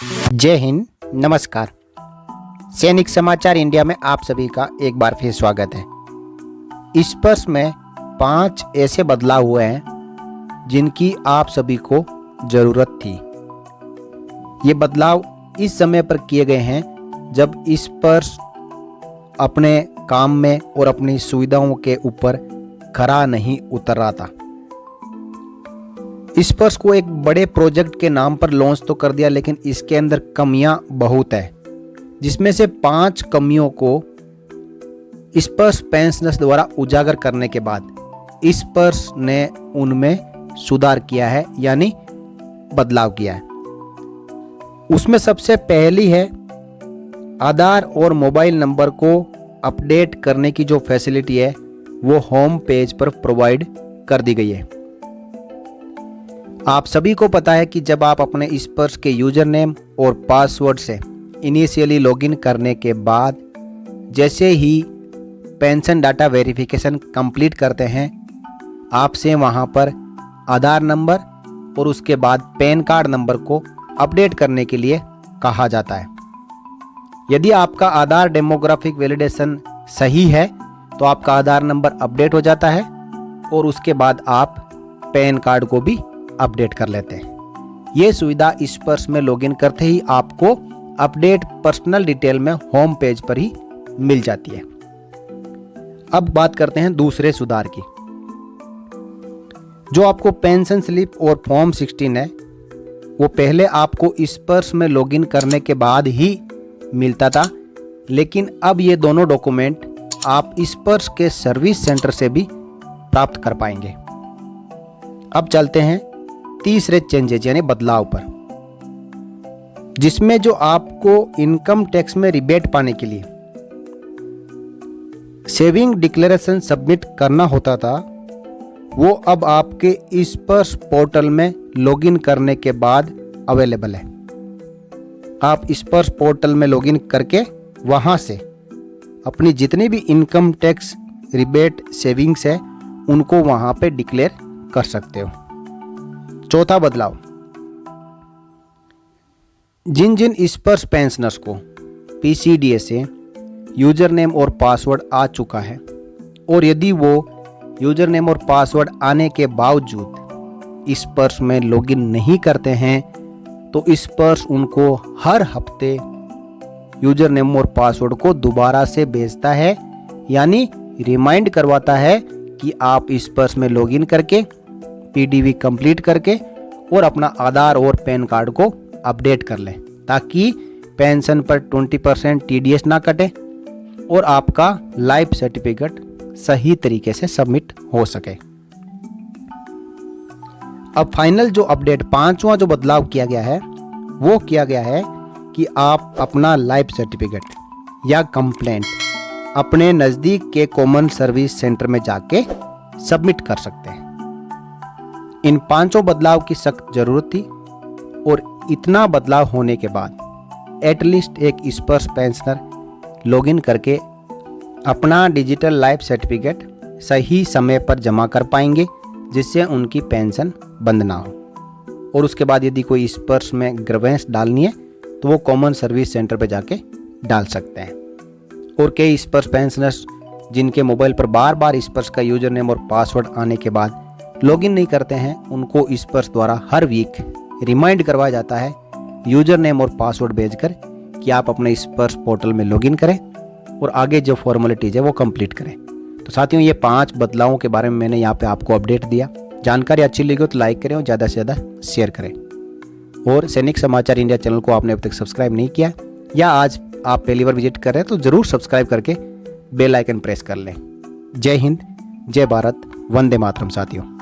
जय हिंद, नमस्कार। सैनिक समाचार इंडिया में आप सभी का एक बार फिर स्वागत है। इस वर्ष में 5 ऐसे बदलाव हुए हैं जिनकी आप सभी को ज़रूरत थी। ये बदलाव इस समय पर किए गए हैं जब इस वर्ष अपने काम में और अपनी सुविधाओं के ऊपर खरा नहीं उतर रहा था। इस वर्ष को एक बड़े प्रोजेक्ट के नाम पर लॉन्च तो कर दिया, लेकिन इसके अंदर कमियां बहुत है, जिसमें से 5 कमियों को इस वर्ष पेंशनर्स द्वारा उजागर करने के बाद इस वर्ष ने उनमें सुधार किया है, यानी बदलाव किया है। उसमें सबसे पहली है आधार और मोबाइल नंबर को अपडेट करने की जो फैसिलिटी है वो होम पेज पर प्रोवाइड कर दी गई है। आप सभी को पता है कि जब आप अपने इस वर्ष के यूजर नेम और पासवर्ड से इनिशियली लॉगिन करने के बाद जैसे ही पेंशन डाटा वेरिफिकेशन कंप्लीट करते हैं, आपसे वहां पर आधार नंबर और उसके बाद पैन कार्ड नंबर को अपडेट करने के लिए कहा जाता है। यदि आपका आधार डेमोग्राफिक वैलिडेशन सही है तो आपका आधार नंबर अपडेट हो जाता है और उसके बाद आप पैन कार्ड को भी अपडेट कर लेते हैं। ये सुविधा इस वर्ष में लॉगिन करते ही आपको अपडेट पर्सनल डिटेल में होम पेज पर ही मिल जाती है। अब बात करते हैं दूसरे सुधार की। जो आपको पेंशन स्लिप और फॉर्म 16 है वो पहले आपको इस वर्ष में लॉगिन करने के बाद ही मिलता था, लेकिन अब ये दोनों डॉक्यूमेंट आप इस वर्ष के सर्विस सेंटर से भी प्राप्त कर पाएंगे। अब चलते हैं तीसरे चेंजेज यानी बदलाव पर, जिसमें जो आपको इनकम टैक्स में रिबेट पाने के लिए सेविंग डिक्लेरेशन सबमिट करना होता था, वो अब आपके इस वर्ष पोर्टल में लॉगिन करने के बाद अवेलेबल है। आप इस वर्ष पोर्टल में लॉगिन करके वहां से अपनी जितनी भी इनकम टैक्स रिबेट सेविंग्स है उनको वहां पे डिक्लेयर कर सकते हो। चौथा बदलाव, जिन जिन इस वर्ष पेंशनर्स को PCDA से यूजर नेम और पासवर्ड आ चुका है और यदि वो यूजर नेम और पासवर्ड आने के बावजूद इस वर्ष में लॉगिन नहीं करते हैं तो इस वर्ष उनको हर हफ्ते यूजर नेम और पासवर्ड को दोबारा से भेजता है, यानी रिमाइंड करवाता है कि आप इस वर्ष में लॉगिन करके PDV कंप्लीट करके और अपना आधार और पैन कार्ड को अपडेट कर लें, ताकि पेंशन पर 20% TDS ना कटे और आपका लाइफ सर्टिफिकेट सही तरीके से सबमिट हो सके। अब फाइनल जो अपडेट 5वां जो बदलाव किया गया है वो किया गया है कि आप अपना लाइफ सर्टिफिकेट या कंप्लेंट अपने नज़दीक के कॉमन सर्विस सेंटर में जाके सबमिट कर सकते हैं। इन 5 बदलाव की सख्त जरूरत थी और इतना बदलाव होने के बाद एटलीस्ट एक इस वर्ष पेंशनर लॉगिन करके अपना डिजिटल लाइफ सर्टिफिकेट सही समय पर जमा कर पाएंगे, जिससे उनकी पेंशन बंद ना हो। और उसके बाद यदि कोई इस वर्ष में ग्रीवेंस डालनी है तो वो कॉमन सर्विस सेंटर पर जाके डाल सकते हैं। और कई इस वर्ष पेंशनर्स जिनके मोबाइल पर बार बार इस वर्ष का यूजर नेम और पासवर्ड आने के बाद लॉगिन नहीं करते हैं, उनको इस वर्ष द्वारा हर वीक रिमाइंड करवाया जाता है यूजर नेम और पासवर्ड भेजकर कि आप अपने इस वर्ष पोर्टल में लॉगिन करें और आगे जो फॉर्मेलिटीज़ है वो कंप्लीट करें। तो साथियों, ये 5 बदलावों के बारे में मैंने यहाँ पे आपको अपडेट दिया। जानकारी अच्छी लगी हो तो लाइक करें और ज़्यादा से ज़्यादा शेयर करें। और सैनिक समाचार इंडिया चैनल को आपने अब तक सब्सक्राइब नहीं किया या आज आप पहली बार विजिट कर रहे हैं तो ज़रूर सब्सक्राइब करके बेल आइकन प्रेस कर लें। जय हिंद, जय भारत, वंदे मातरम साथियों।